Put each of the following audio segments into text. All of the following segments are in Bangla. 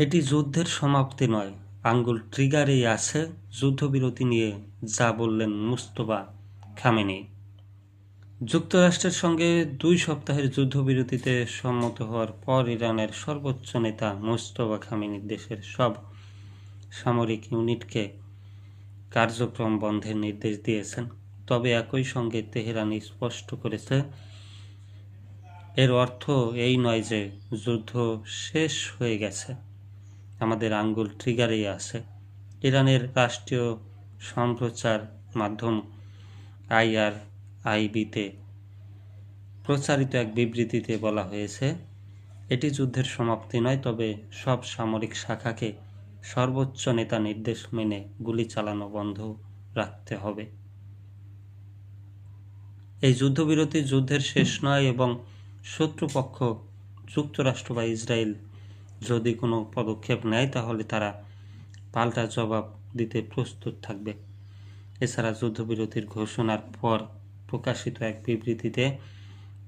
এটি যুদ্ধের সমাপ্তি নয়, আঙ্গুল ট্রিগারেই আছে যুদ্ধবিরতি নিয়ে যা বললেন মুস্তফা খামেনি। যুক্তরাষ্ট্রের সঙ্গে 2 সপ্তাহের যুদ্ধবিরতিতে সম্মত হওয়ার পর ইরানের সর্বোচ্চ নেতা মুস্তফা খামেনি দেশের সব সামরিক ইউনিটকে কার্যক্রম বন্ধের নির্দেশ দিয়েছেন। তবে একই সঙ্গে তেহরান স্পষ্ট করেছে, এর অর্থ এই নয় যে যুদ্ধ শেষ হয়ে গেছে, আমাদের আঙ্গুল ট্রিগারেই আছে। ইরানের রাষ্ট্রীয় সম্প্রচার মাধ্যম IRIB-তে প্রচারিত এক বিবৃতিতে বলা হয়েছে, এটি যুদ্ধের সমাপ্তি নয়, তবে সব সামরিক শাখাকে সর্বোচ্চ নেতা নির্দেশ মেনে গুলি চালানো বন্ধ রাখতে হবে। এই যুদ্ধবিরতি যুদ্ধের শেষ নয় এবং শত্রুপক্ষ যুক্তরাষ্ট্র বা ইসরায়েল যদি কোনো পদক্ষেপ নেয় তাহলে তারা পাল্টা জবাব দিতে প্রস্তুত থাকবে। এছাড়া যুদ্ধবিরতির ঘোষণার পর প্রকাশিত এক বিবৃতিতে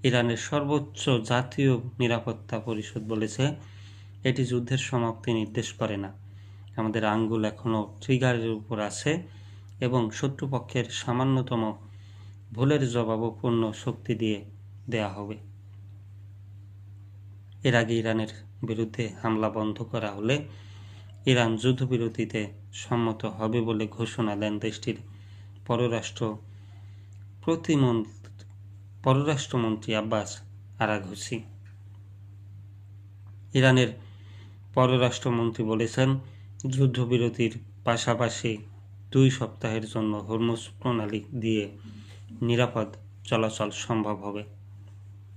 ইরানের সর্বোচ্চ জাতীয় নিরাপত্তা পরিষদ বলেছে, এটি যুদ্ধের সমাপ্তি নির্দেশ করে না, আমাদের আঙ্গুল এখনও ট্রিগারের উপর আছে এবং শত্রুপক্ষের সামান্যতম ভুলের জবাবও পূর্ণ শক্তি দিয়ে দেয়া হবে। এর আগে ইরানের বিরুদ্ধে হামলা বন্ধ করা হলে ইরান যুদ্ধবিরতিতে সম্মত হবে বলে ঘোষণা দেন দেশটির পররাষ্ট্রমন্ত্রী আব্বাস আরাঘচি। ইরানের পররাষ্ট্রমন্ত্রী বলেছেন, যুদ্ধবিরতির পাশাপাশি 2 সপ্তাহের জন্য হরমুজ প্রণালী দিয়ে নিরাপদ চলাচল সম্ভব হবে।